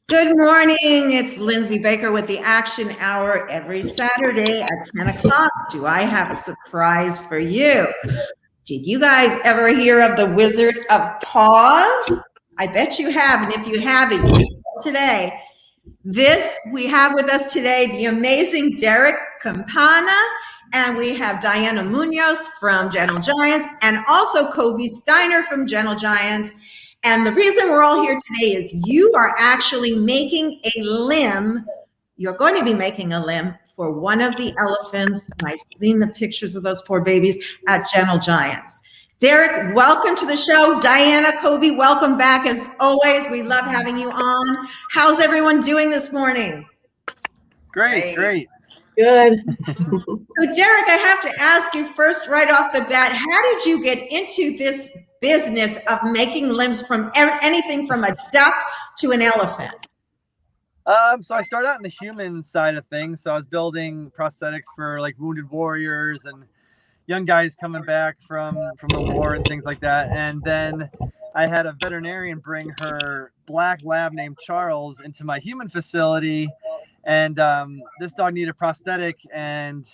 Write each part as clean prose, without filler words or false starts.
Good morning. It's Lindsey Baker with the Action Hour every Saturday at 10 o'clock. Do I have a surprise for you? Did you guys ever hear of the Wizard of Paws? I bet you have. And if you haven't, you will today. We have with us today the amazing Derrick Campano, and we have Diana Munoz from Gentle Giants, and also Colby Steiner from Gentle Giants. And the reason we're all here today is you are actually making a limb. You're going to be making a limb for one of the elephants. And I've seen the pictures of those poor babies at Gentle Giants. Derrick, welcome to the show. Diana, Colby, welcome back. As always, we love having you on. How's everyone doing this morning? Great. Good. So Derrick, I have to ask you first right off the bat, how did you get into this business of making limbs from anything from a duck to an elephant? So I started out in the human side of things. So I was building prosthetics for like wounded warriors and young guys coming back from the war and things like that. And then I had a veterinarian bring her black lab named Charles into my human facility. And this dog needed a prosthetic, and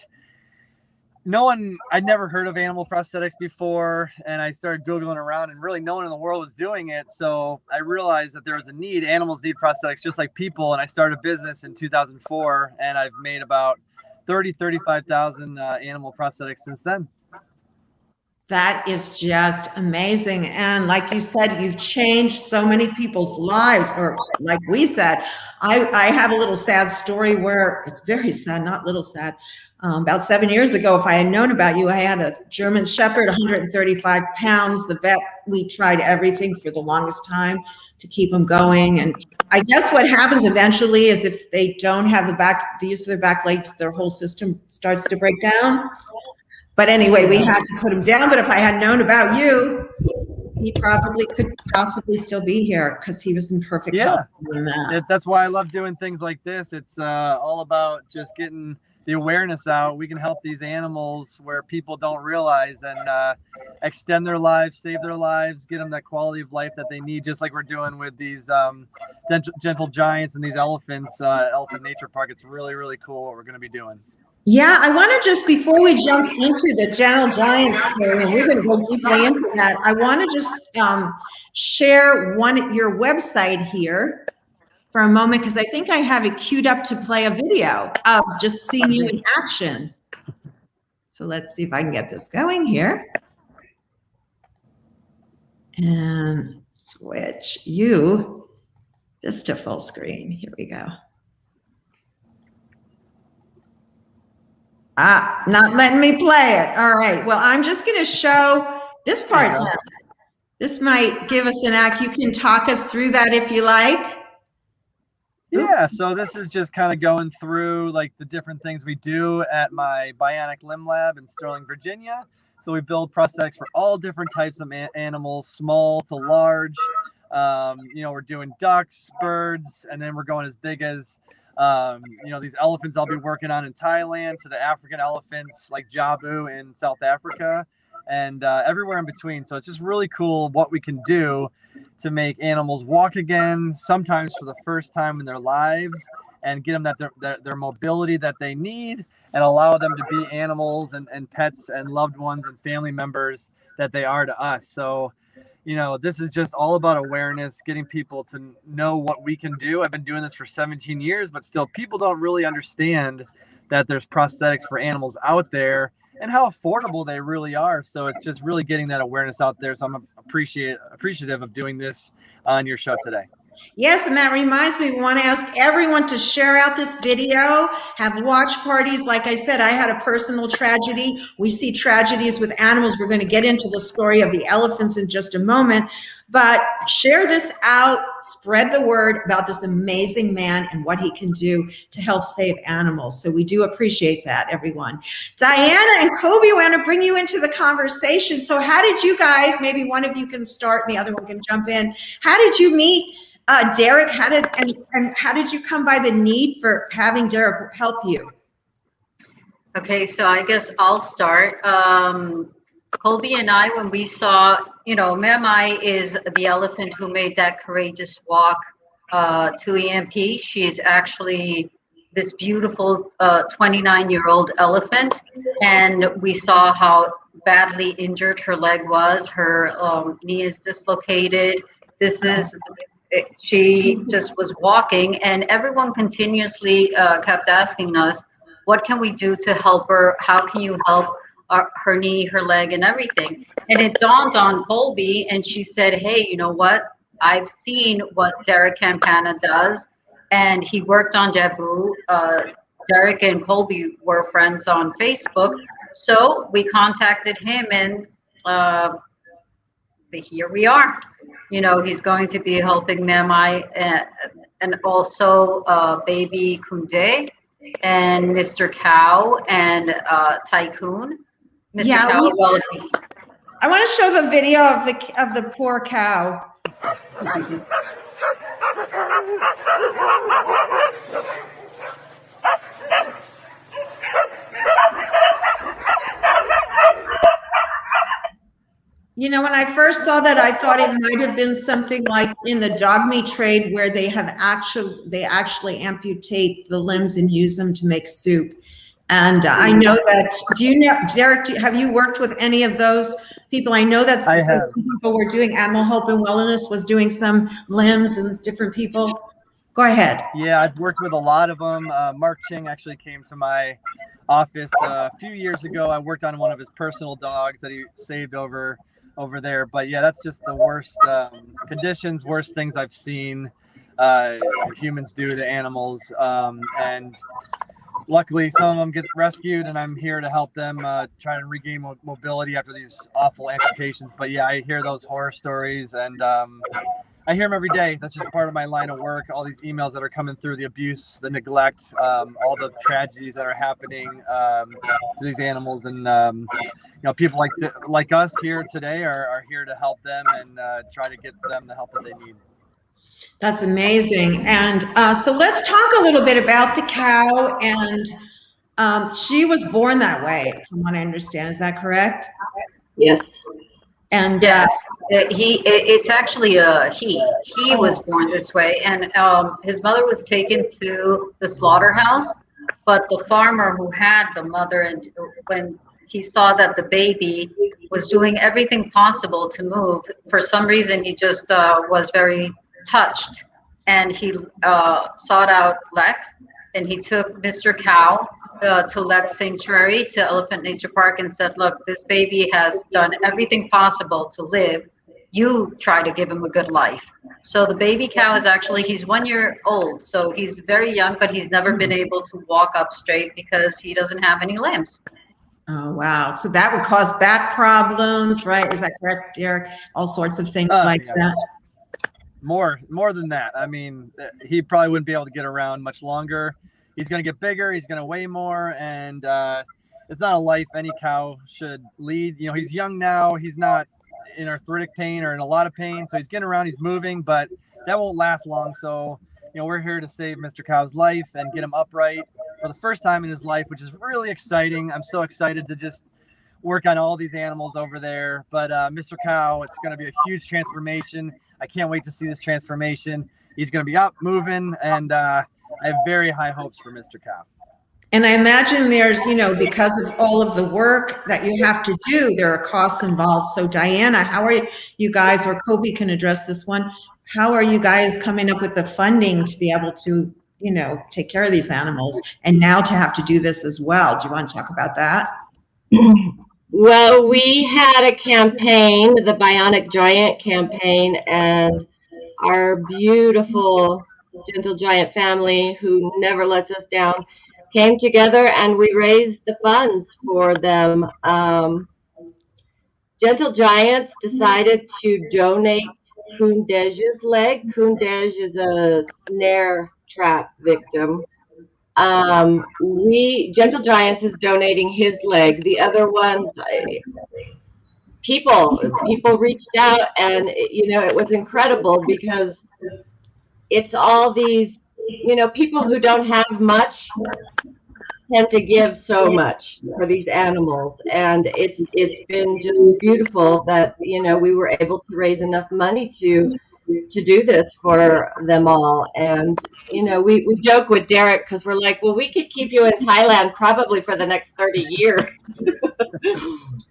I'd never heard of animal prosthetics before, and I started Googling around, and really no one in the world was doing it. So I realized that there was a need. Animals need prosthetics just like people, and I started a business in 2004, and I've made about 35,000 animal prosthetics since then. That is just amazing. And like you said, you've changed so many people's lives, or like we said, I have a little sad story where it's very sad, not little sad. About 7 years ago, if I had known about you, I had a German Shepherd, 135 pounds. The vet, we tried everything for the longest time to keep him going. And I guess what happens eventually is if they don't have the use of their back legs, their whole system starts to break down. But anyway, we had to put him down. But if I had known about you, he probably could possibly still be here because he was in perfect health. That's why I love doing things like this. It's all about just getting the awareness out. We can help these animals where people don't realize, and extend their lives, save their lives, get them that quality of life that they need, just like we're doing with these Gentle Giants and these elephants, Elephant Nature Park. It's really, really cool what we're going to be doing. Yeah, I want to just, before we jump into the Gentle Giants story, and we're going to go deeply into that, I want to just share your website here for a moment, because I think I have it queued up to play a video of just seeing you in action. So let's see if I can get this going here. And switch this to full screen. Here we go. Not letting me play it. All right. Well, I'm just going to show this part now. This might give us an act. You can talk us through that if you like. Yeah. So this is just kind of going through like the different things we do at my Bionic Limb Lab in Sterling, Virginia. So we build prosthetics for all different types of animals, small to large. We're doing ducks, birds, and then we're going as big as these elephants I'll be working on in Thailand, to the African elephants like Jabu in South Africa, and everywhere in between. So it's just really cool what we can do to make animals walk again, sometimes for the first time in their lives, and get them their mobility that they need, and allow them to be animals and pets and loved ones and family members that they are to us. So this is just all about awareness, getting people to know what we can do. I've been doing this for 17 years, but still people don't really understand that there's prosthetics for animals out there and how affordable they really are. So it's just really getting that awareness out there. So I'm appreciative of doing this on your show today. Yes, and that reminds me, we want to ask everyone to share out this video, have watch parties. Like I said, I had a personal tragedy. We see tragedies with animals. We're going to get into the story of the elephants in just a moment, but share this out, spread the word about this amazing man and what he can do to help save animals. So we do appreciate that, everyone. Diana and Colby, I want to bring you into the conversation. So how did you guys, maybe one of you can start and the other one can jump in. How did you meet Derrick? How did you come by the need for having Derrick help you? Okay, so I guess I'll start. Colby and I, when we saw, Mermai is the elephant who made that courageous walk to EMP. She's actually this beautiful 29-year-old elephant, and we saw how badly injured her leg was. Her knee is dislocated. She just was walking, and everyone continuously kept asking us, what can we do to help her? How can you help her knee, her leg, and everything? And it dawned on Colby, and she said, hey, you know what? I've seen what Derrick Campano does, and he worked on Jabu. Derrick and Colby were friends on Facebook, so we contacted him, and here we are. You know, he's going to be helping Memai and also baby Kunde and Mr. Cow and Tycoon. Mr. Yeah, Cow, I want to show the video of the poor cow. You know, when I first saw that, I thought it might have been something like in the dog meat trade where they actually amputate the limbs and use them to make soup. And I know that. Do you know, Derrick? Have you worked with any of those people? I know that some people were doing Animal Hope and Wellness was doing some limbs and different people. Go ahead. Yeah, I've worked with a lot of them. Mark Ching actually came to my office a few years ago. I worked on one of his personal dogs that he saved over there. But yeah, that's just the worst conditions, worst things I've seen humans do to animals. And luckily some of them get rescued, and I'm here to help them try to regain mobility after these awful amputations. But yeah, I hear those horror stories, and I hear them every day. That's just part of my line of work. All these emails that are coming through, the abuse, the neglect, all the tragedies that are happening to these animals. And you know, people like us here today are here to help them and try to get them the help that they need. That's amazing. And so let's talk a little bit about the cow. And she was born that way, from what I understand. Is that correct? Yes. And yes, it's actually he was born this way, and his mother was taken to the slaughterhouse, but the farmer who had the mother, and when he saw that the baby was doing everything possible to move, for some reason he just was very touched, and he sought out Lek, and he took Mr. Cow to Lek Sanctuary, to Elephant Nature Park, and said, look, this baby has done everything possible to live. You try to give him a good life. So the baby cow is actually, he's 1 year old, so he's very young, but he's never been able to walk up straight because he doesn't have any limbs. Oh, wow. So that would cause back problems, right? Is that correct, Derrick? All sorts of things like that. More than that. I mean, he probably wouldn't be able to get around much longer. He's going to get bigger. He's going to weigh more. And it's not a life any cow should lead. You know, he's young now. He's not in arthritic pain or in a lot of pain. So he's getting around. He's moving, but that won't last long. So, you know, we're here to save Mr. Cow's life and get him upright for the first time in his life, which is really exciting. I'm so excited to just work on all these animals over there. But Mr. Cow, it's going to be a huge transformation. I can't wait to see this transformation. He's going to be up, moving, and I have very high hopes for Mr. Cow. And I imagine there's, you know, because of all of the work that you have to do, there are costs involved. So Diana, how are you guys, or Colby can address this one, how are you guys coming up with the funding to be able to, you know, take care of these animals, and now to have to do this as well? Do you want to talk about that? Well, we had a campaign, the Bionic Giant campaign, and our beautiful Gentle Giant family, who never lets us down, came together and we raised the funds for them. Gentle Giants decided to donate Kundej's leg. Kundej is a snare trap victim. Gentle Giants is donating his leg. The other ones, people reached out, and you know, it was incredible because it's all these, you know, people who don't have much tend to give so much for these animals, and it's been just beautiful that, you know, we were able to raise enough money to do this for them all. And you know, we joke with Derrick because we're like, well, we could keep you in Thailand probably for the next 30 years.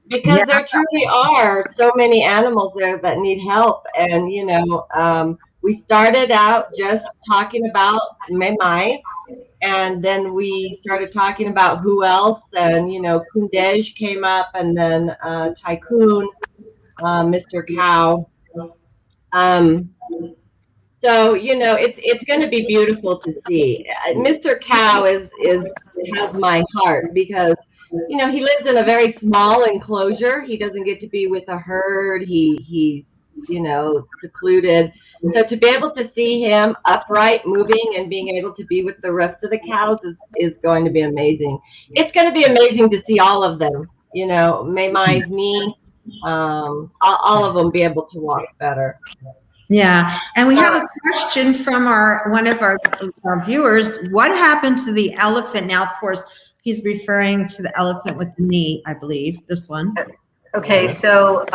Because there truly are so many animals there that need help. And, you know, we started out just talking about Mai, and then we started talking about who else. And, you know, Kundej came up, and then Tycoon, Mr. Cow. So, you know, it's going to be beautiful to see. Mr. Cow has my heart because, you know, he lives in a very small enclosure. He doesn't get to be with a herd. He's, you know, secluded. So to be able to see him upright, moving, and being able to be with the rest of the cows is going to be amazing. It's going to be amazing to see all of them, you know, Mai's me, all of them be able to walk better. Yeah, and we have a question from one of our viewers. What happened to the elephant? Now, of course, he's referring to the elephant with the knee, I believe, this one. Okay, so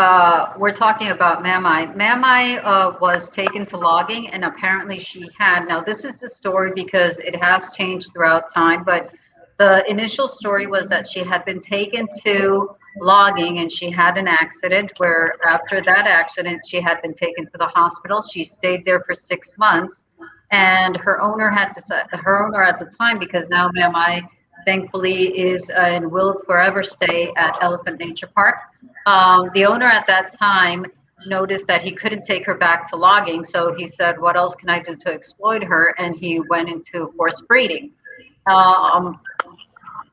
we're talking about Mamai. Mamai was taken to logging, and apparently she had, now this is the story because it has changed throughout time, but the initial story was that she had been taken to logging and she had an accident where after that accident she had been taken to the hospital. She stayed there for 6 months, and her owner at the time, because now Mamai thankfully is and will forever stay at Elephant Nature Park. The owner at that time noticed that he couldn't take her back to logging, so he said, what else can I do to exploit her? And he went into forced breeding.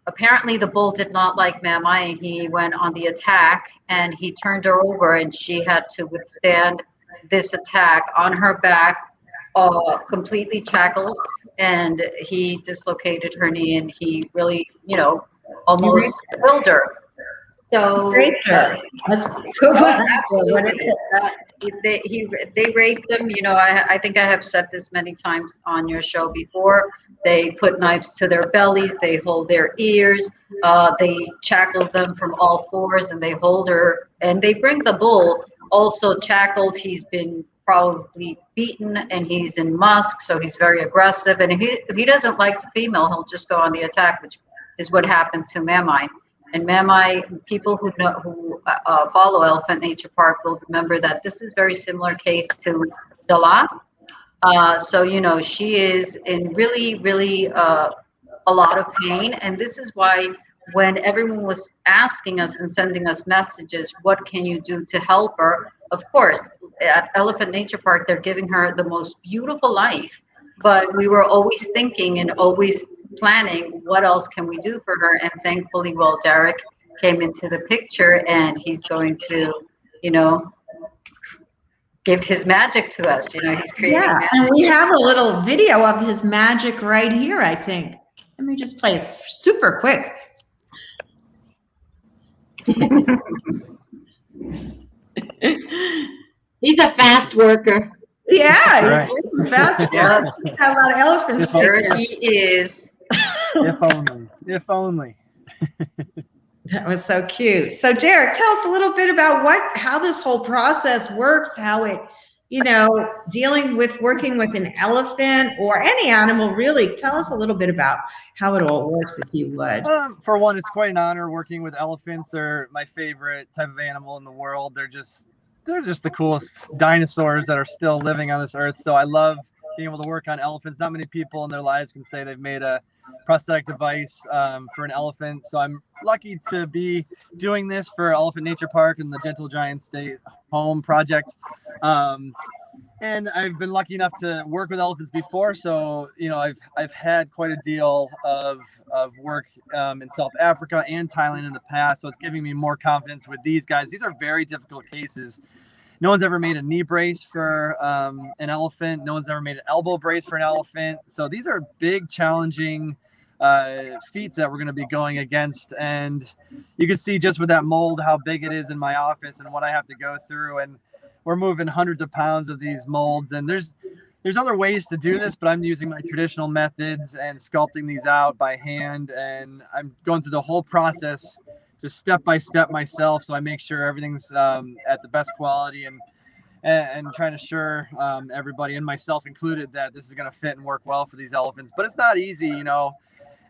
Apparently the bull did not like Mamai, and he went on the attack, and he turned her over, and she had to withstand this attack on her back, completely shackled, and he dislocated her knee, and he really, you know, almost killed her. So they raped them. You know, I think I have said this many times on your show before. They put knives to their bellies. They hold their ears. They shackle them from all fours, and they hold her. And they bring the bull also shackled. He's been probably beaten, and he's in musk, so he's very aggressive. And if he doesn't like the female, he'll just go on the attack, which is what happened to Mamai. And Mamai, people who follow Elephant Nature Park will remember that this is very similar case to Dala. So, you know, she is in really, really a lot of pain. And this is why when everyone was asking us and sending us messages, what can you do to help her? Of course, at Elephant Nature Park, they're giving her the most beautiful life. But we were always thinking and always planning, what else can we do for her? And thankfully, well, Derrick came into the picture, and he's going to, you know, give his magic to us. You know, he's creating magic. And we have a little video of his magic right here, I think. Let me just play it super quick. He's a fast worker. Yeah, he's fast. Yeah. He's got a lot of elephants. There he is. If only. If only. That was so cute. So Derrick, tell us a little bit about how this whole process works, how it, you know, working with an elephant or any animal, really. Tell us a little bit about how it all works, if you would. For one, it's quite an honor working with elephants. They're my favorite type of animal in the world. They're just the coolest dinosaurs that are still living on this earth. So I love being able to work on elephants. Not many people in their lives can say they've made a prosthetic device for an elephant. So I'm lucky to be doing this for Elephant Nature Park and the Gentle Giant Stay Home project. And I've been lucky enough to work with elephants before. So, you know, I've had quite a deal of work in South Africa and Thailand in the past. So it's giving me more confidence with these guys. These are very difficult cases. No one's ever made a knee brace for an elephant. No one's ever made an elbow brace for an elephant. So these are big, challenging feats that we're going to be going against. And you can see just with that mold how big it is in my office and what I have to go through. And we're moving hundreds of pounds of these molds. And there's other ways to do this, but I'm using my traditional methods and sculpting these out by hand. And I'm going through the whole process just step by step myself, so I make sure everything's at the best quality and and trying to assure everybody, and myself included, that this is going to fit and work well for these elephants. But it's not easy, you know.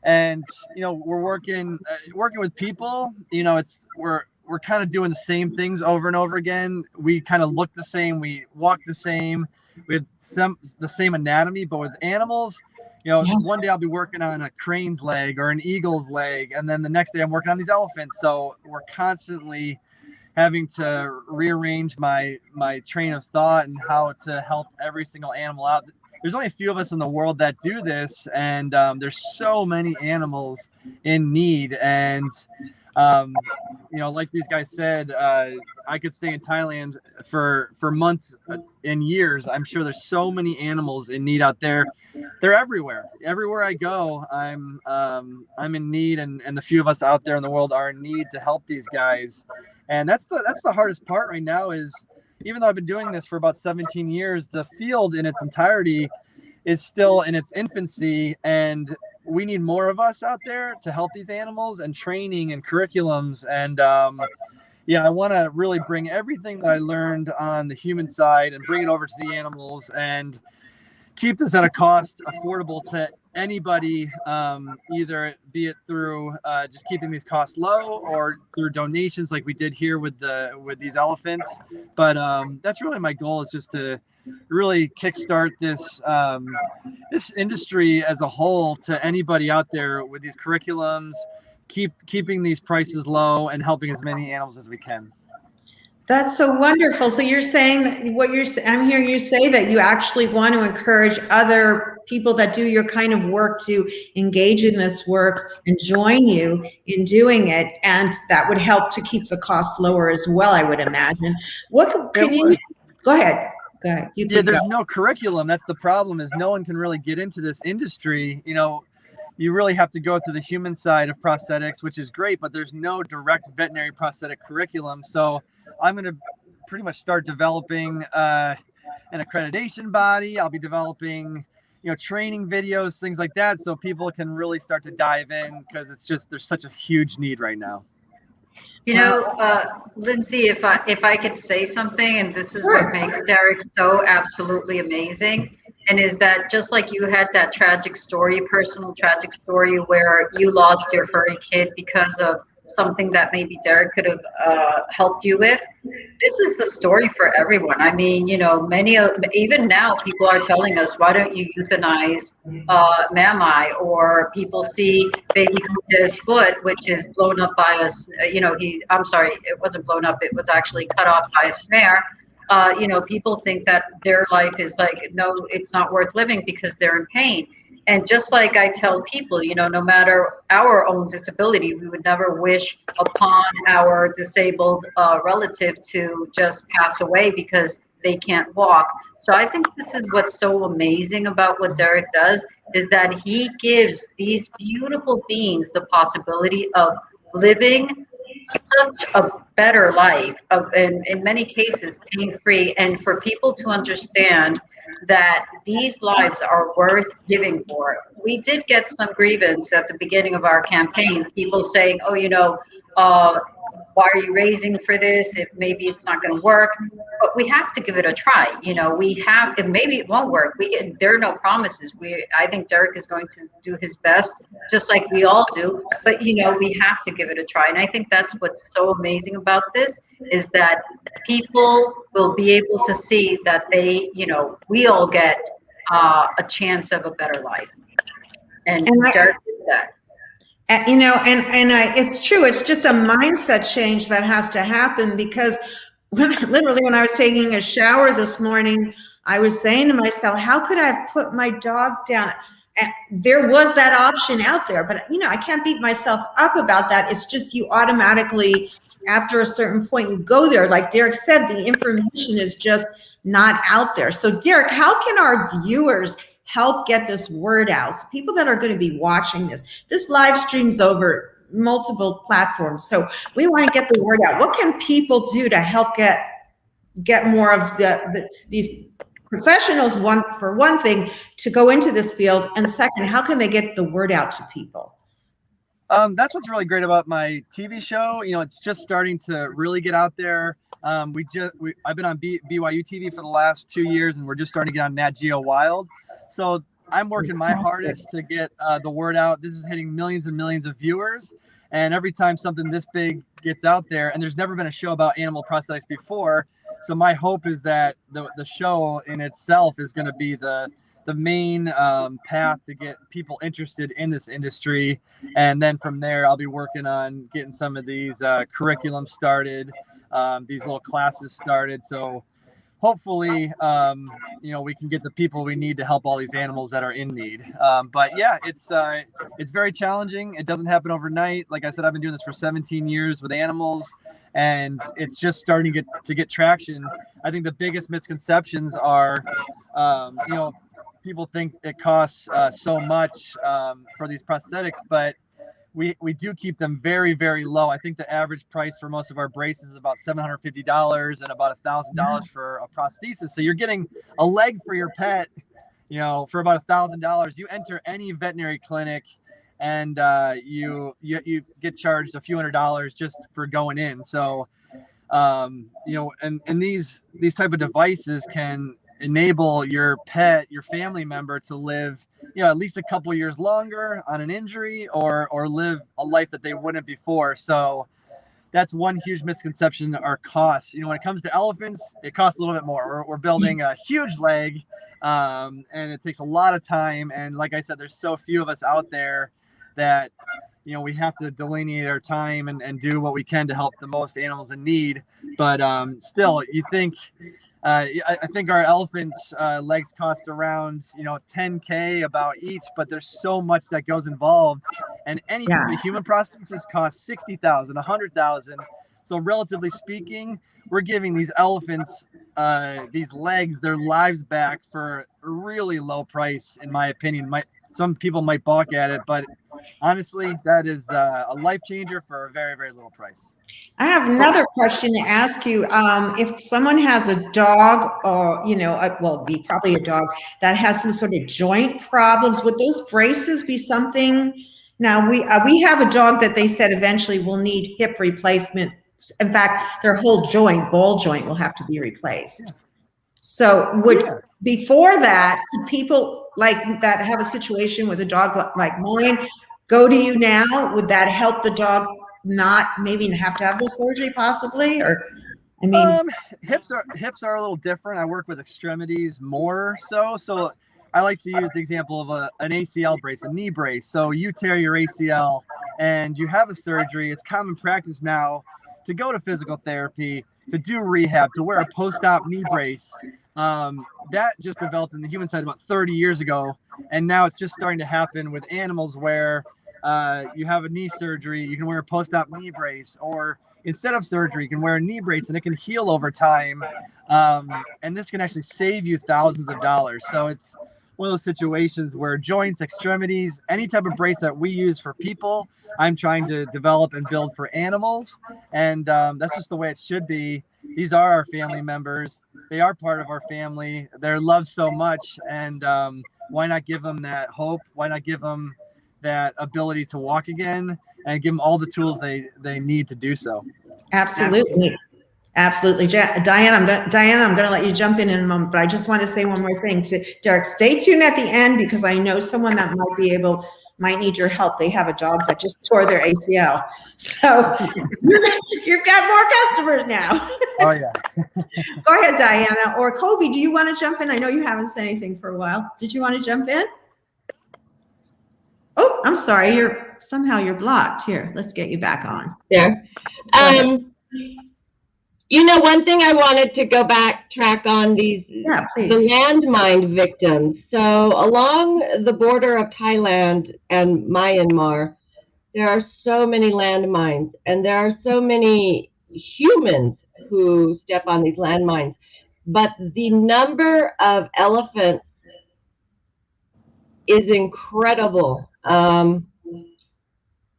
And you know, we're working with people. You know, we're kind of doing the same things over and over again. We kind of look the same, we walk the same, we have the same anatomy. But with animals, you know, one day I'll be working on a crane's leg or an eagle's leg, and then the next day I'm working on these elephants. So we're constantly having to rearrange my train of thought and how to help every single animal out. There's only a few of us in the world that do this, and there's so many animals in need. And you know, like these guys said, I could stay in Thailand for months and years. I'm sure there's so many animals in need out there. They're everywhere. Everywhere I go, I'm in need, and the few of us out there in the world are in need to help these guys. And that's the hardest part right now. Is even though I've been doing this for about 17 years, the field in its entirety is still in its infancy, and we need more of us out there to help these animals, and training and curriculums. And yeah, I want to really bring everything that I learned on the human side and bring it over to the animals, and keep this at a cost affordable to anybody, either be it through just keeping these costs low, or through donations like we did here with these elephants. But that's really my goal, is just to really kickstart this industry as a whole to anybody out there with these curriculums, keeping these prices low and helping as many animals as we can. That's so wonderful. So you're saying that I'm hearing you say that you actually want to encourage other people that do your kind of work to engage in this work and join you in doing it, and that would help to keep the costs lower as well, I would imagine. What can you go ahead? Go ahead. Yeah, there's no curriculum. That's the problem, is no one can really get into this industry. You know, you really have to go through the human side of prosthetics, which is great, but there's no direct veterinary prosthetic curriculum. So I'm going to pretty much start developing an accreditation body. I'll be developing, you know, training videos, things like that, so people can really start to dive in, because it's just, there's such a huge need right now. You know, Lindsey, if I could say something, and this is what makes Derrick so absolutely amazing, and is that just like you had that tragic story, personal tragic story, where you lost your furry kid because of something that maybe Derrick could have helped you with. This is the story for everyone. I mean, you know, even now people are telling us, why don't you euthanize Mamai? Or people see baby Kuda's foot, which is blown up by you know, I'm sorry, it wasn't blown up, it was actually cut off by a snare. You know, people think that their life is like, no, it's not worth living because they're in pain. And just like I tell people, you know, no matter our own disability, we would never wish upon our disabled relative to just pass away because they can't walk. So I think this is what's so amazing about what Derrick does, is that he gives these beautiful beings the possibility of living such a better life, in many cases pain-free, and for people to understand that these lives are worth giving for. We did get some grievance at the beginning of our campaign, people saying, oh, you know, why are you raising for this if maybe it's not going to work? But we have to give it a try. You know, we have, and maybe it won't work. There are no promises. I think Derrick is going to do his best, just like we all do. But, you know, we have to give it a try. And I think that's what's so amazing about this, is that people will be able to see that they, you know, we all get a chance of a better life. And Derrick did that. You know, it's true. It's just a mindset change that has to happen, because literally when I was taking a shower this morning, I was saying to myself, how could I have put my dog down? And there was that option out there, but, you know, I can't beat myself up about that. It's just you automatically, after a certain point, you go there. Like Derrick said, the information is just not out there. So Derrick, how can our viewers help get this word out? So people that are going to be watching this live streams over multiple platforms. So we want to get the word out. What can people do to help get more of these professionals, for one thing, to go into this field? And second, how can they get the word out to people? That's what's really great about my TV show. You know, it's just starting to really get out there. I've been on BYU TV for the last 2 years, and we're just starting to get on Nat Geo Wild. So I'm working my hardest to get the word out. This is hitting millions and millions of viewers. And every time something this big gets out there, and there's never been a show about animal prosthetics before. So my hope is that the show in itself is going to be the main path to get people interested in this industry. And then from there, I'll be working on getting some of these curriculums started, these little classes started. So hopefully, you know, we can get the people we need to help all these animals that are in need. But yeah, it's very challenging. It doesn't happen overnight. Like I said, I've been doing this for 17 years with animals, and it's just starting to get traction. I think the biggest misconceptions are, you know, people think it costs so much for these prosthetics, but we do keep them very, very low. I think the average price for most of our braces is about $750 and about $1,000 for a prosthesis. So you're getting a leg for your pet, you know, for about $1,000. You enter any veterinary clinic and you get charged a few $100s just for going in. So, you know, and these type of devices can enable your pet, your family member, to live, you know, at least a couple years longer on an injury, or live a life that they wouldn't before. So that's one huge misconception, our costs. You know, when it comes to elephants, it costs a little bit more. We're building a huge leg, and it takes a lot of time. And like I said, there's so few of us out there that, you know, we have to delineate our time and do what we can to help the most animals in need. But still, you think, I think our elephants' legs cost around, you know, $10K about each, but there's so much that goes involved, and any type of human prosthesis costs $60,000, $100,000. So relatively speaking, we're giving these elephants, these legs, their lives back for a really low price, in my opinion. Some people might balk at it, but honestly, that is a life changer for a very, very little price. I have another question to ask you. If someone has a dog, or, you know, well, be probably a dog that has some sort of joint problems, would those braces be something? Now, we have a dog that they said eventually will need hip replacement. In fact, their whole joint, ball joint, will have to be replaced. So before that, could people like that have a situation with a dog like mine go to you now? Would that help the dog not maybe have to have the surgery possibly? Or, I mean, hips are a little different. I work with extremities more so I like to use the example of an ACL brace, a knee brace. So you tear your ACL and you have a surgery. It's common practice now to go to physical therapy, to do rehab, to wear a post-op knee brace. That just developed in the human side about 30 years ago, and now it's just starting to happen with animals where you have a knee surgery, you can wear a post-op knee brace, or instead of surgery, you can wear a knee brace, and it can heal over time. And this can actually save you thousands of dollars. So it's one of those situations where joints, extremities, any type of brace that we use for people, I'm trying to develop and build for animals. And that's just the way it should be. These are our family members. They are part of our family. They're loved so much. And why not give them that hope? Why not give them that ability to walk again and give them all the tools they need to do so? Absolutely. Diane, I'm going to let you jump in a moment, but I just want to say one more thing to Derrick. Stay tuned at the end, because I know someone that might need your help. They have a dog that just tore their ACL. So you've got more customers now. Oh yeah. Go ahead, Diana. Or Colby, do you want to jump in? I know you haven't said anything for a while. Did you want to jump in? Oh, I'm sorry. You're blocked. Here, let's get you back on. There. You know, one thing I wanted to go backtrack on the landmine victims. So along the border of Thailand and Myanmar, there are so many landmines, and there are so many humans who step on these landmines. But the number of elephants is incredible.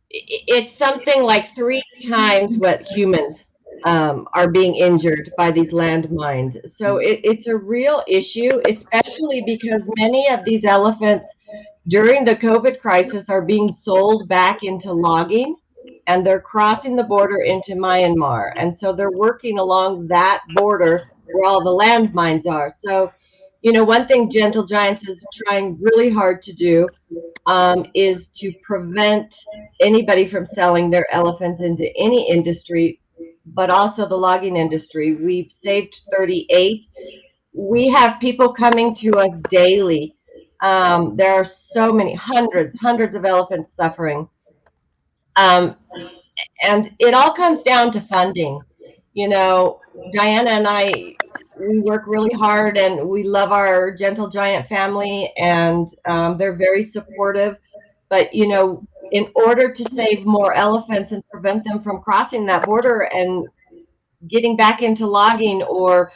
It's something like 3 times what humans are being injured by these landmines. So it's a real issue, especially because many of these elephants during the COVID crisis are being sold back into logging, and they're crossing the border into Myanmar. And so they're working along that border where all the landmines are. So, you know, one thing Gentle Giants is trying really hard to do is to prevent anybody from selling their elephants into any industry, but also the logging industry. We've saved 38. We have people coming to us daily. There are so many, hundreds of elephants suffering. And it all comes down to funding. You know, Diana and I, we work really hard, and we love our Gentle Giant family, and they're very supportive. But, you know, in order to save more elephants and prevent them from crossing that border and getting back into logging, or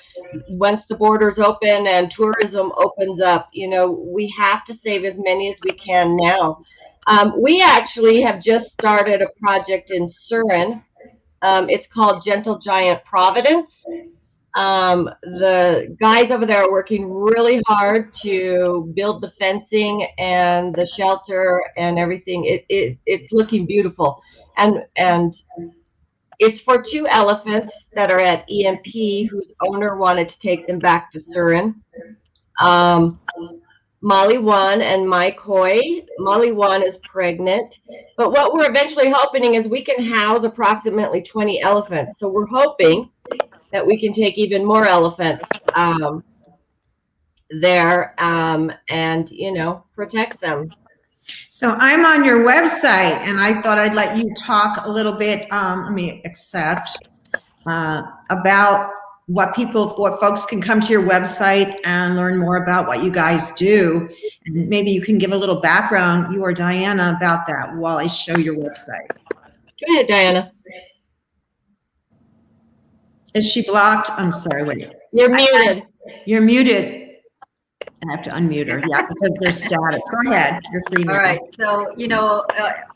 once the borders open and tourism opens up, you know, we have to save as many as we can now. We actually have just started a project in Surin. It's called Gentle Giant Providence. The guys over there are working really hard to build the fencing and the shelter and everything. It's looking beautiful. And it's for 2 elephants that are at EMP, whose owner wanted to take them back to Surin. Molly 1 and Mike Hoy. Molly 1 is pregnant. But what we're eventually hoping is we can house approximately 20 elephants. So we're hoping that we can take even more elephants there and, you know, protect them. So I'm on your website, and I thought I'd let you talk a little bit, about what folks can come to your website and learn more about what you guys do. And maybe you can give a little background, you or Diana, about that while I show your website. Go ahead, Diana. Is she blocked? I'm sorry, wait. You're muted. You're muted. I have to unmute her, yeah, because they're static. Go ahead, you're free now. All right, so, you know,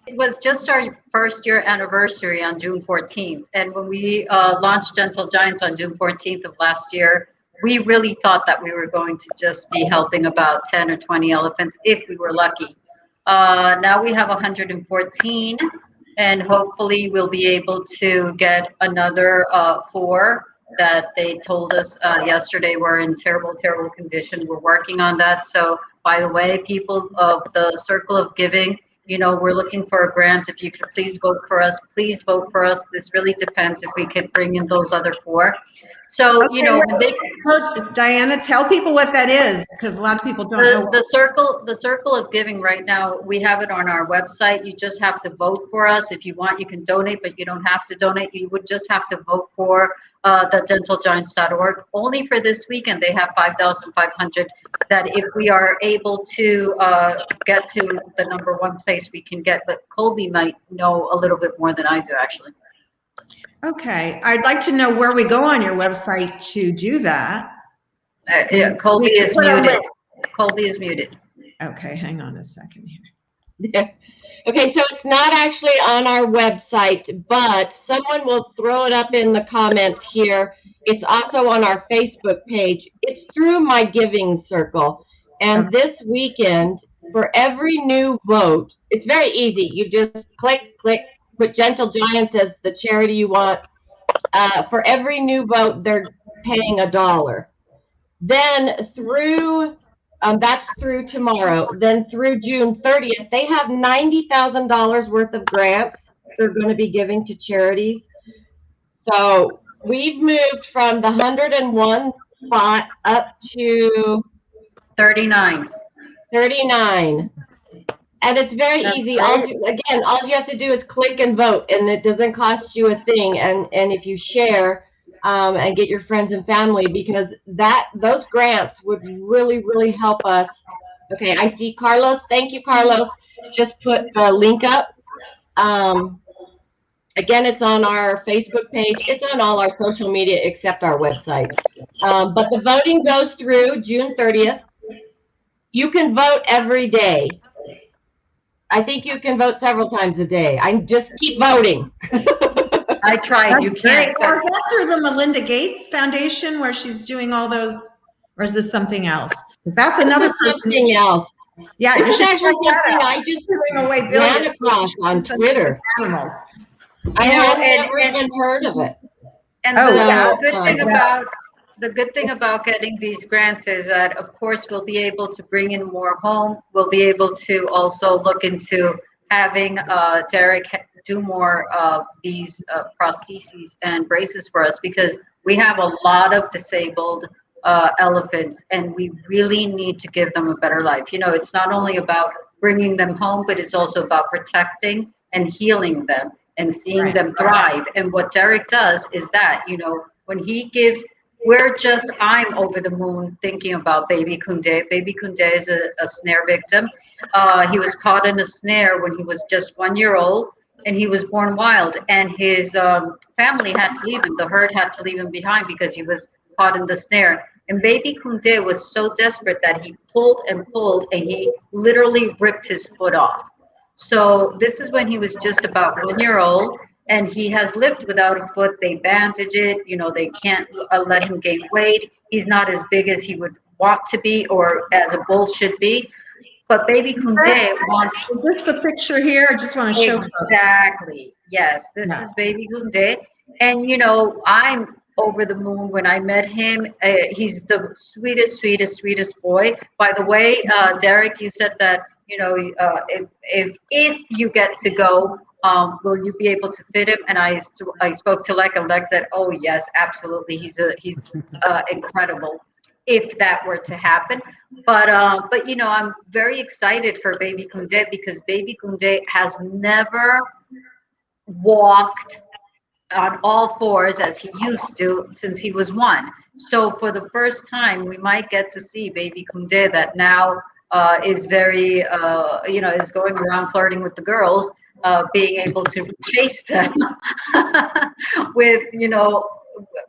it was just our first year anniversary on June 14th. And when we launched Gentle Giants on June 14th of last year, we really thought that we were going to just be helping about 10 or 20 elephants if we were lucky. Now we have 114, and hopefully we'll be able to get another 4 that they told us yesterday were in terrible condition. We're working on that. So, by the way, people of the Circle of Giving, you know, we're looking for a grant. If you could please vote for us, please vote for us. This really depends if we could bring in those other 4. So, okay, you know, Diana, tell people what that is, because a lot of people don't know. The Circle of Giving right now, we have it on our website. You just have to vote for us. If you want, you can donate, but you don't have to donate. You would just have to vote for the gentlegiants.org. Only for this weekend, they have 5,500 that if we are able to get to the number 1 place we can get, but Colby might know a little bit more than I do, actually. Okay, I'd like to know where we go on your website to do that. Yeah, Colby is muted. Colby is muted. Okay, hang on a second here. Yeah. Okay, so it's not actually on our website, but someone will throw it up in the comments here. It's also on our Facebook page. It's through My Giving Circle. And this weekend, for every new vote, it's very easy. You just click, put Gentle Giants as the charity you want. For every new vote, they're paying $1. Then through that's through tomorrow. Then through June 30th, they have $90,000 worth of grants they're going to be giving to charities. So we've moved from the 101 spot up to 39. 39. And it's very easy. All you have to do is click and vote, and it doesn't cost you a thing. And if you share and get your friends and family, because those grants would really help us. Okay, I see Carlos. Thank you, Carlos. Just put the link up. Again, it's on our Facebook page. It's on all our social media except our website. But the voting goes through June 30th. You can vote every day. I think you can vote several times a day. I just keep voting. I tried. That's you can't. great. Is that through the Melinda Gates Foundation where she's doing all those, or is this something else? Because that's another person. Something else. Yeah, you This is should actually check that something out. I just Giving away ran billions across on to Twitter. animals. I You know, had and- never even heard of it. And Oh, the yeah, good thing about getting these grants is that, of course, we'll be able to bring in more home. We'll be able to also look into having Derrick do more of these prostheses and braces for us, because we have a lot of disabled elephants, and we really need to give them a better life. You know, it's not only about bringing them home, but it's also about protecting and healing them and seeing Right. them thrive. And what Derrick does is that, you know, when he gives, I'm over the moon thinking about Baby Kunde. Baby Kunde is a snare victim. He was caught in a snare when he was just 1 year old, and he was born wild. And his family had to leave him. The herd had to leave him behind because he was caught in the snare. And Baby Kunde was so desperate that he pulled and pulled, and he literally ripped his foot off. So this is when he was just about 1 year old, and he has lived without a foot. They bandage it, you know, they can't let him gain weight. He's not as big as he would want to be, or as a bull should be. But Baby Kunde wants. Is this the picture here? I just want to show. Exactly. Yes, this is Baby Kunde. And, you know, I'm over the moon when I met him. He's the sweetest boy. By the way, Derrick, you said that, you know, if you get to go, will you be able to fit him? And I spoke to Lex, and Lex said, oh yes, absolutely. He's incredible if that were to happen. But you know, I'm very excited for Baby Kunde, because Baby Kunde has never walked on all fours as he used to since he was 1. So for the first time, we might get to see Baby Kunde that now is very, you know, is going around flirting with the girls, being able to chase them with, you know,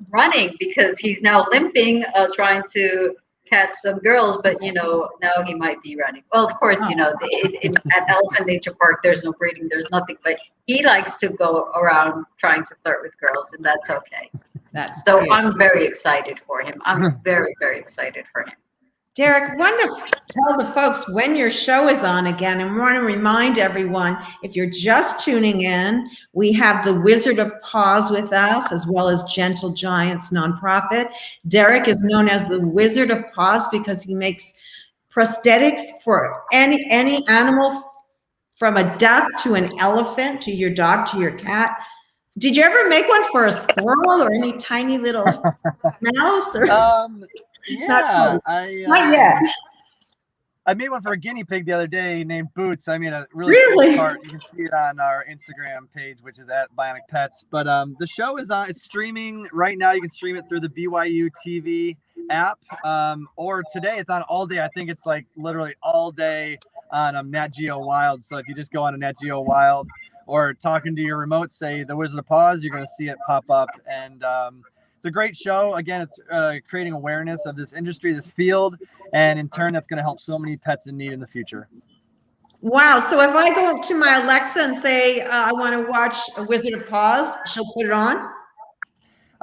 running, because he's now limping, trying to catch some girls, but, you know, now he might be running. Well, of course, you know, at Elephant Nature Park, there's no breeding, there's nothing, but he likes to go around trying to flirt with girls, and that's okay. So cute. I'm very excited for him. I'm very, very excited for him. Derrick, want to tell the folks when your show is on again, and want to remind everyone, if you're just tuning in, we have the Wizard of Paws with us, as well as Gentle Giants nonprofit. Derrick is known as the Wizard of Paws because he makes prosthetics for any animal, from a duck to an elephant to your dog to your cat. Did you ever make one for a squirrel or any tiny little mouse? Or? Yeah, Not yet. I made one for a guinea pig the other day named Boots. I made a really cool part. You can see it on our Instagram page, which is at Bionic Pets. But the show is on. It's streaming right now. You can stream it through the BYU TV app, or today it's on all day. I think it's like literally all day on Nat Geo Wild. So if you just go on to Nat Geo Wild or talking to your remote, say the Wizard of Paws, you're going to see it pop up. And it's a great show. Again, it's creating awareness of this industry, this field, and in turn, that's going to help so many pets in need in the future. Wow. So if I go to my Alexa and say, I want to watch a Wizard of Paws, she'll put it on?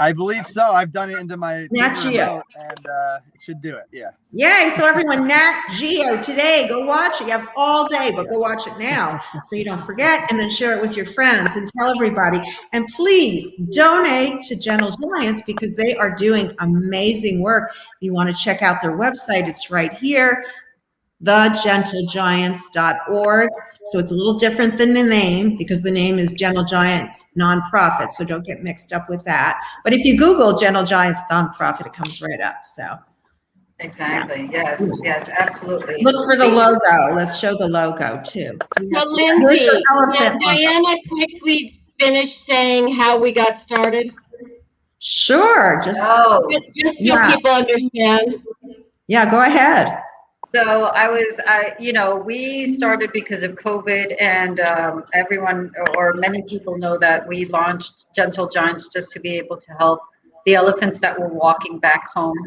I believe so. I've done it into my Nat Geo, and it should do it. Yeah. Yay. So everyone, Nat Geo today, go watch it. You have all day, but go watch it now so you don't forget, and then share it with your friends and tell everybody. And please donate to Gentle Giants, because they are doing amazing work. If you want to check out their website, it's right here, thegentlegiants.org. So it's a little different than the name, because the name is Gentle Giants Nonprofit. So don't get mixed up with that. But if you Google Gentle Giants Nonprofit, it comes right up. So exactly. Yeah. Yes, absolutely. Look for the logo. Let's show the logo too. So Lindsey, can Diana quickly finish saying how we got started? Sure. Just so people understand. Yeah, go ahead. So you know, we started because of COVID, and everyone, or many people, know that we launched Gentle Giants just to be able to help the elephants that were walking back home.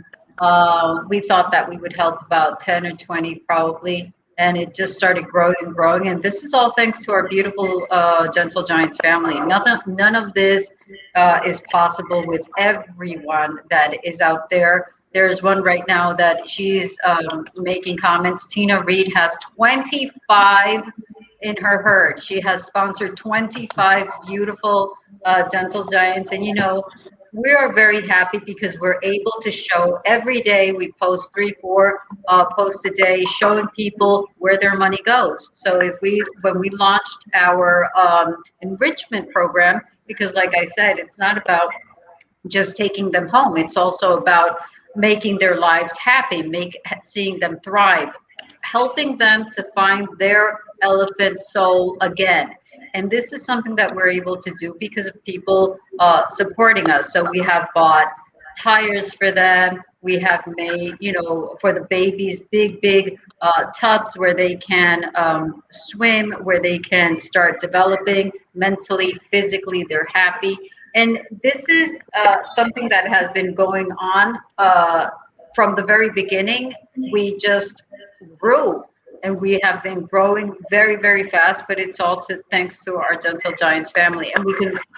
We thought that we would help about 10 or 20 probably, and it just started growing and growing. And this is all thanks to our beautiful Gentle Giants family. None of this is possible with everyone that is out there There's one right now that she's making comments. Tina Reed has 25 in her herd. She has sponsored 25 beautiful dental giants. And, you know, we are very happy because we're able to show every day. We post 3-4 posts a day showing people where their money goes. So when we launched our enrichment program, because like I said, it's not about just taking them home. It's also about making their lives happy, seeing them thrive, helping them to find their elephant soul again. And this is something that we're able to do because of people supporting us. So we have bought tires for them. We have made, you know, for the babies, big tubs where they can swim, where they can start developing mentally, physically, they're happy. And this is something that has been going on from the very beginning. We just grew, and we have been growing very, very fast, but it's all thanks to our Dental Giants family.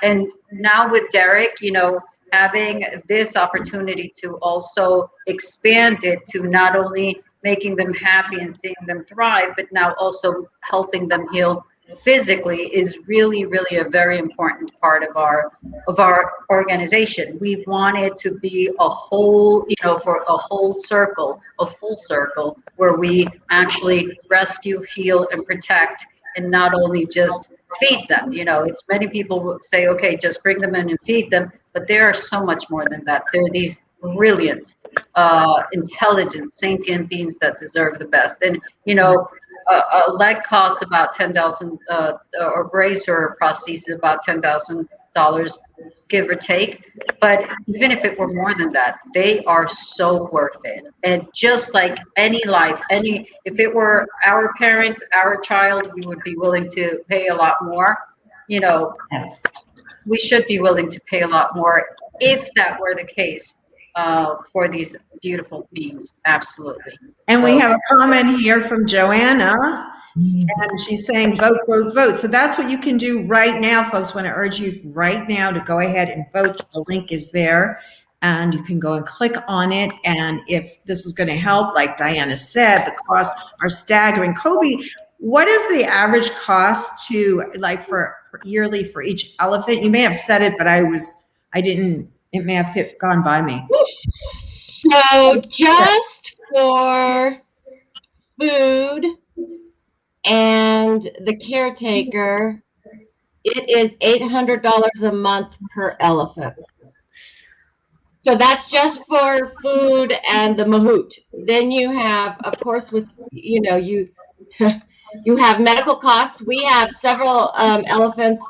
And now with Derrick, you know, having this opportunity to also expand it to not only making them happy and seeing them thrive, but now also helping them heal physically is really, really a very important part of our organization. We want it to be a whole, you know, for a whole circle, a full circle, where we actually rescue, heal, and protect, and not only just feed them. You know, it's many people will say, okay, just bring them in and feed them, but they are so much more than that. They're these brilliant, intelligent, sentient beings that deserve the best. And, you know, a leg costs about $10,000, or brace or prosthesis about $10,000, give or take. But even if it were more than that, they are so worth it. And just like any life, if it were our parents, our child, we would be willing to pay a lot more. You know, Yes. we should be willing to pay a lot more if that were the case. For these beautiful beings, absolutely. And we have a comment here from Joanna, and she's saying vote, vote, vote. So that's what you can do right now, folks. I want to urge you right now to go ahead and vote. The link is there, and you can go and click on it. And if this is going to help, like Diana said, the costs are staggering. Colby, what is the average cost to, like, for yearly for each elephant? You may have said it, but I didn't. It may have gone by me. So just for food and the caretaker, it is $800 a month per elephant. So that's just for food and the mahout. Then you have, of course, with, you know, you have medical costs. We have several elephants.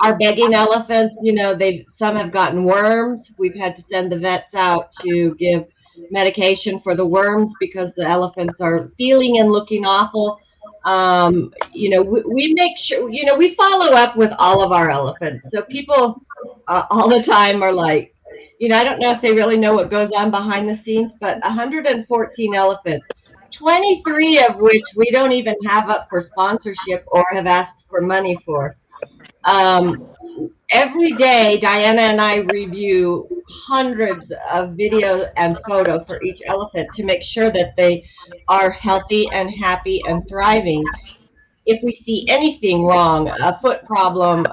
Our begging elephants, you know, some have gotten worms. We've had to send the vets out to give medication for the worms because the elephants are feeling and looking awful. You know, we make sure, you know, we follow up with all of our elephants. So people all the time are like, you know, I don't know if they really know what goes on behind the scenes, but 114 elephants, 23 of which we don't even have up for sponsorship or have asked for money for. Every day, Diana and I review hundreds of videos and photos for each elephant to make sure that they are healthy and happy and thriving. If we see anything wrong, a foot problem,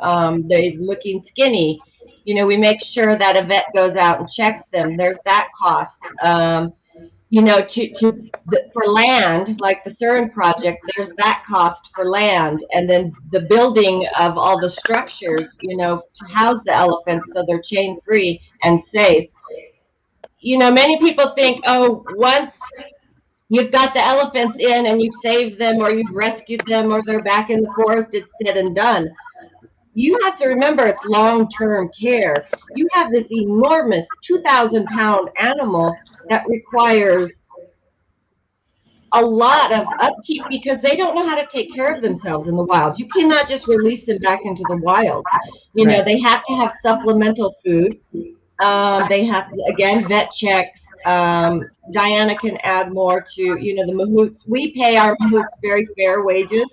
they're looking skinny, you know, we make sure that a vet goes out and checks them. There's that cost. You know, for land, like the CERN project, there's that cost for land, and then the building of all the structures, you know, to house the elephants so they're chain-free and safe. You know, many people think, oh, once you've got the elephants in and you've saved them or you've rescued them or they're back in the forest, it's said and done. You have to remember it's long-term care. You have this enormous 2,000-pound animal that requires a lot of upkeep because they don't know how to take care of themselves in the wild. You cannot just release them back into the wild. You know, they have to have supplemental food. They have to, again, vet checks. Diana can add more to, you know, the mahouts. We pay our mahouts very fair wages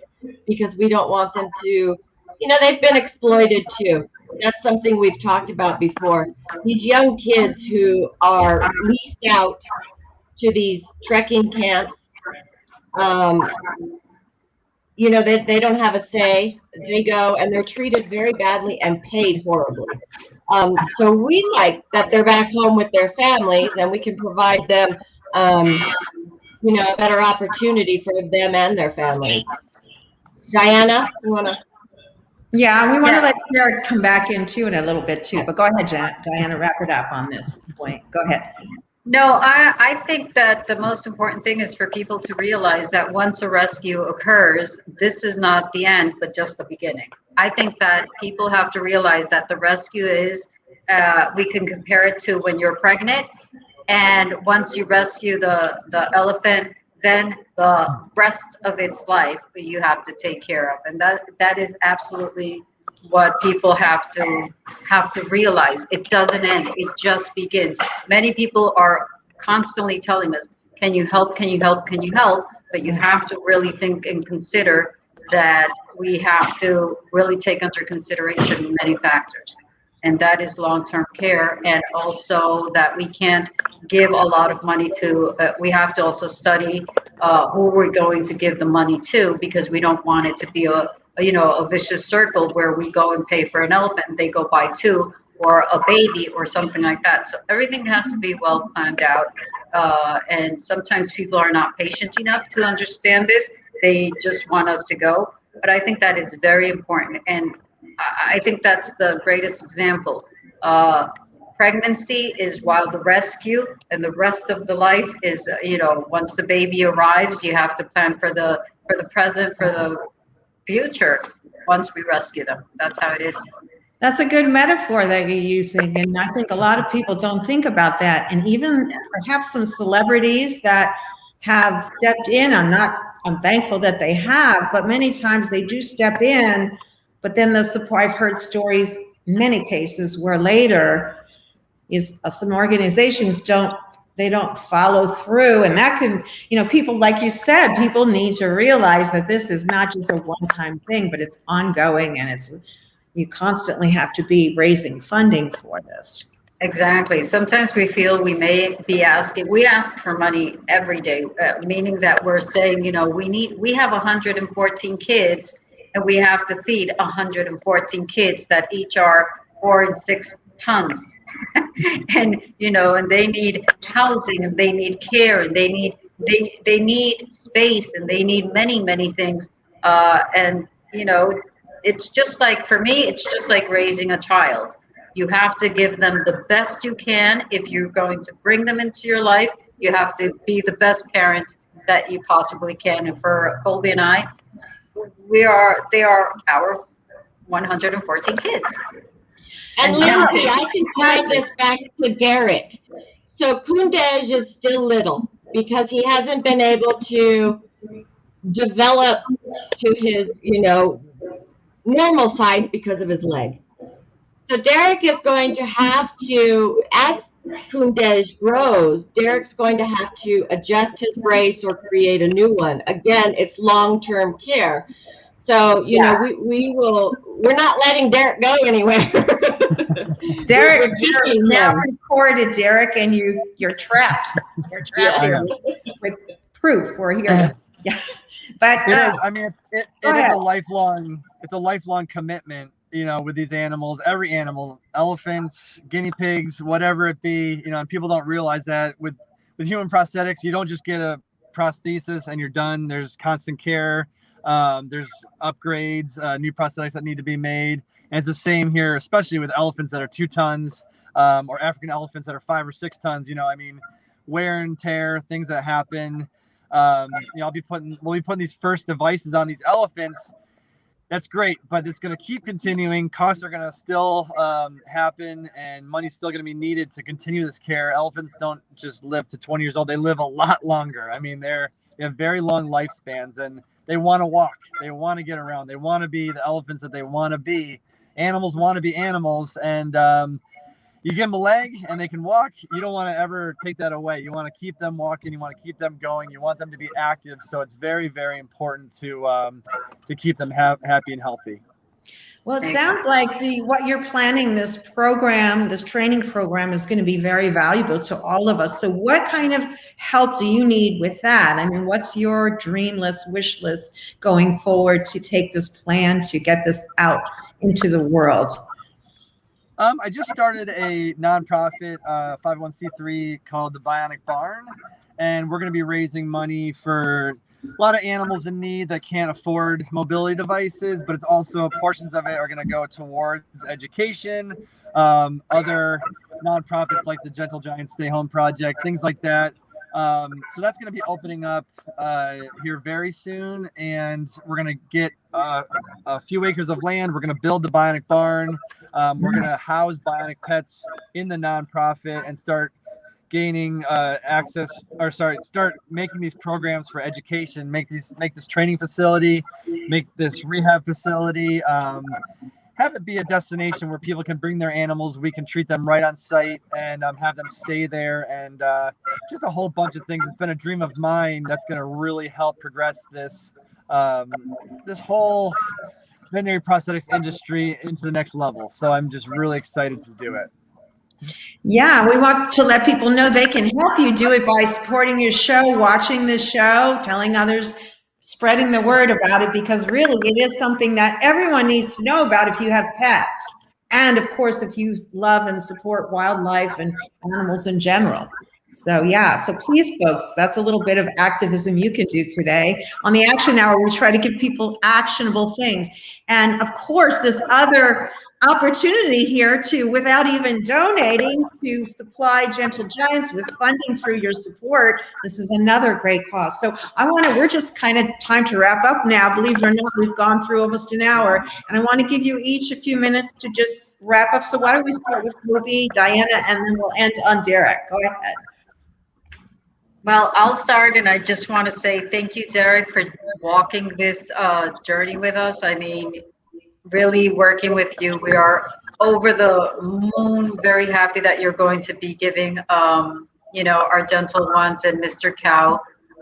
because we don't want them to, you know, they've been exploited too. That's something we've talked about before. These young kids who are leased out to these trekking camps, you know, they don't have a say. They go and they're treated very badly and paid horribly. So we like that they're back home with their families and we can provide them, you know, a better opportunity for them and their families. Diana, you want to? Yeah, we want to let Derrick come back in too in a little bit too, but go ahead, Diana, wrap it up on this point. Go ahead. No, I think that the most important thing is for people to realize that once a rescue occurs, this is not the end, but just the beginning. I think that people have to realize that the rescue is, we can compare it to when you're pregnant, and once you rescue the elephant, then the rest of its life you have to take care of, and that is absolutely what people have to realize. It doesn't end, it just begins. Many people are constantly telling us, can you help, can you help, can you help? But you have to really think and consider that we have to really take under consideration many factors, and that is long-term care, and also that we can't give a lot of money to, we have to also study who we're going to give the money to, because we don't want it to be a vicious circle where we go and pay for an elephant and they go buy two, or a baby or something like that. So everything has to be well planned out. And sometimes people are not patient enough to understand this. They just want us to go. But I think that is very important. And I think that's the greatest example. Pregnancy is while the rescue, and the rest of the life is, once the baby arrives, you have to plan for the present, for the future once we rescue them. That's how it is. That's a good metaphor that you're using, and I think a lot of people don't think about that. And even perhaps some celebrities that have stepped in, I'm thankful that they have, but many times they do step in, but then I've heard stories, many cases where later some organizations don't follow through, and that can, people, like you said, people need to realize that this is not just a one-time thing, but it's ongoing, and you constantly have to be raising funding for this. Exactly. Sometimes we feel we may be we ask for money every day, meaning that we're saying, we have 114 kids and we have to feed 114 kids that each are 4 and 6 tons. And, and they need housing, and they need care, and they need space, and they need many, many things. It's just like, for me, it's just like raising a child. You have to give them the best you can. If you're going to bring them into your life, you have to be the best parent that you possibly can. And for Colby and I, they are our 114 kids. And Lindsey, I can tie this back to Derrick. So Kundej is still little because he hasn't been able to develop to his, normal size because of his leg. So Derrick is going to have to, as Kundej grows, Derrick's going to have to adjust his brace or create a new one. Again, it's long-term care. So, we're not letting Derrick go anywhere. Derrick, you're now recorded, Derrick, and you're trapped. You're trapped here with proof. We're here. Yeah. But it is. I mean, it is a lifelong commitment, with these animals, every animal, elephants, guinea pigs, whatever it be, and people don't realize that with human prosthetics, you don't just get a prosthesis and you're done. There's constant care. There's upgrades, new prosthetics that need to be made. And it's the same here, especially with elephants that are 2 tons, or African elephants that are 5 or 6 tons, wear and tear, things that happen. We'll be putting these first devices on these elephants. That's great, but it's going to keep continuing. Costs are going to still happen, and money's still going to be needed to continue this care. Elephants don't just live to 20 years old. They live a lot longer. I mean, they have very long lifespans, and they want to walk. They want to get around. They want to be the elephants that they want to be. Animals want to be animals, and you give them a leg and they can walk. You don't want to ever take that away. You want to keep them walking. You want to keep them going. You want them to be active. So it's very, very important to keep them happy and healthy. Well, it sounds like what you're planning, this program, this training program is going to be very valuable to all of us. So what kind of help do you need with that? I mean, what's your dream list, wish list going forward to take this plan to get this out into the world? I just started a nonprofit 501c3 called the Bionic Barn, and we're going to be raising money for a lot of animals in need that can't afford mobility devices, but it's also portions of it are going to go towards education, other nonprofits like the Gentle Giant Stay Home Project, things like that. So that's going to be opening up here very soon, and we're going to get a few acres of land. We're going to build the Bionic Barn. We're going to house Bionic pets in the nonprofit and start gaining access, or start making these programs for education, make this training facility, make this rehab facility, have it be a destination where people can bring their animals. We can treat them right on site and have them stay there, and just a whole bunch of things. It's been a dream of mine that's going to really help progress this this whole veterinary prosthetics industry into the next level. So I'm just really excited to do it. Yeah, we want to let people know they can help you do it by supporting your show, watching this show, telling others, spreading the word about it, because really it is something that everyone needs to know about if you have pets. And of course, if you love and support wildlife and animals in general. So yeah, so please folks, that's a little bit of activism you can do today. On the Action Hour, we try to give people actionable things. And of course, this other opportunity here to, without even donating, to supply Gentle Giants with funding through your support. This is another great cause. So we're just kind of time to wrap up now. Believe it or not, we've gone through almost an hour, and I want to give you each a few minutes to just wrap up. So why don't we start with Colby, Diana, and then we'll end on Derrick. Go ahead. Well, I'll start, and I just want to say thank you, Derrick, for walking this journey with us. I mean, really working with you. We are over the moon, very happy that you're going to be giving, our gentle ones and Mr. Cow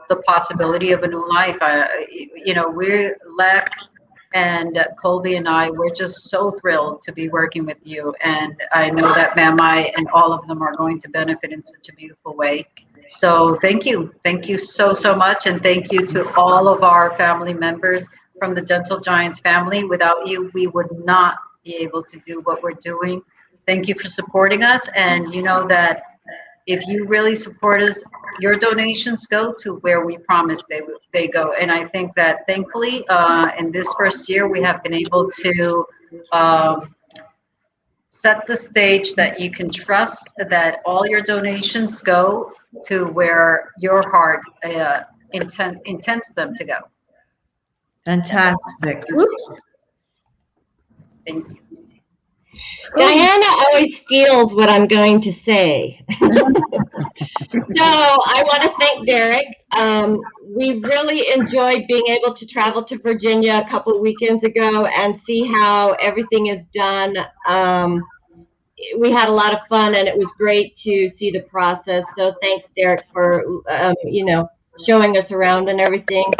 the possibility of a new life. We're Lek and Colby and we're just so thrilled to be working with you. And I know that Mamai and all of them are going to benefit in such a beautiful way. So thank you. Thank you so, so much. And thank you to all of our family members from the Gentle Giants family. Without you, we would not be able to do what we're doing. Thank you for supporting us. And you know that if you really support us, your donations go to where we promised they go. And I think that thankfully, in this first year, we have been able to set the stage that you can trust that all your donations go to where your heart intends them to go. Fantastic. Oops. Thank you. Diana always steals what I'm going to say. So I want to thank Derrick. We really enjoyed being able to travel to Virginia a couple of weekends ago and see how everything is done. We had a lot of fun, and it was great to see the process. So thanks, Derrick, for showing us around and everything.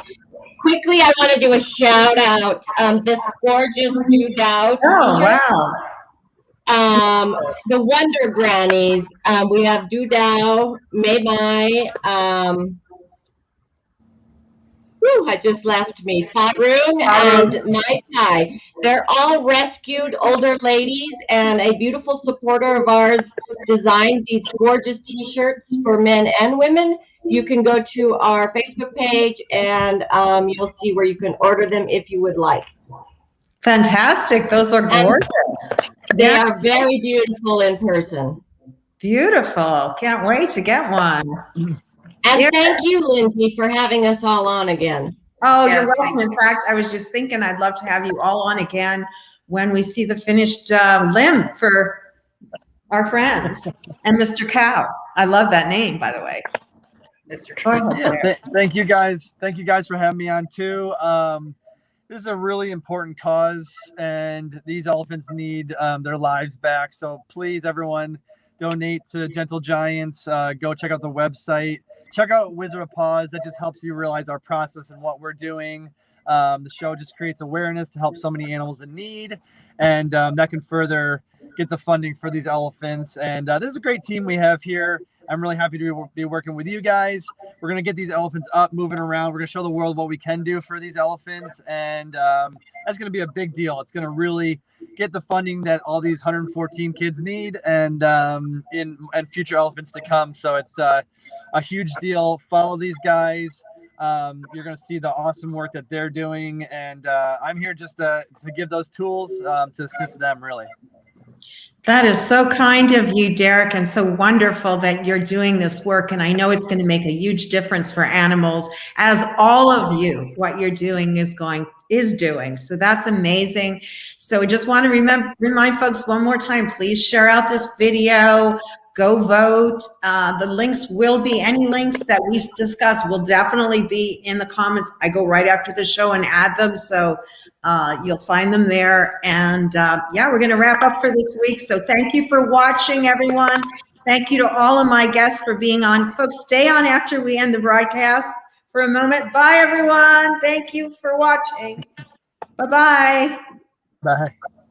Quickly, I want to do a shout out. This gorgeous new Dow. Oh, wow. The Wonder Grannies. We have Dudao, Maymai, I just left me, Faru and Mai Tai. They're all rescued older ladies, and a beautiful supporter of ours designed these gorgeous t-shirts for men and women. You can go to our Facebook page, and you'll see where you can order them if you would like. Fantastic. Those are gorgeous. They are very beautiful in person. Beautiful. Can't wait to get one. And thank you, Lindsey, for having us all on again. Oh, you're welcome. In fact, I was just thinking I'd love to have you all on again when we see the finished limb for our friends and Mr. Cow. I love that name, by the way. Mr. Cow. Thank you guys. Thank you guys for having me on too. This is a really important cause, and these elephants need their lives back. So please, everyone, donate to Gentle Giants. Go check out the website. Check out Wizard of Paws. That just helps you realize our process and what we're doing. The show just creates awareness to help so many animals in need, and that can further get the funding for these elephants. And this is a great team we have here. I'm really happy to be working with you guys. We're going to get these elephants up, moving around. We're going to show the world what we can do for these elephants. And that's going to be a big deal. It's going to really get the funding that all these 114 kids need, and future elephants to come. So it's a huge deal. Follow these guys. You're going to see the awesome work that they're doing. And I'm here just to give those tools to assist them, really. That is so kind of you, Derrick, and so wonderful that you're doing this work. And I know it's going to make a huge difference for animals, as all of you, what you're doing is doing. So that's amazing. So I just want to remind folks one more time, please share out this video. Go vote. The links will be, any links that we discuss will definitely be in the comments. I go right after the show and add them. So you'll find them there. And yeah, we're going to wrap up for this week. So thank you for watching, everyone. Thank you to all of my guests for being on. Folks, stay on after we end the broadcast for a moment. Bye, everyone. Thank you for watching. Bye-bye. Bye.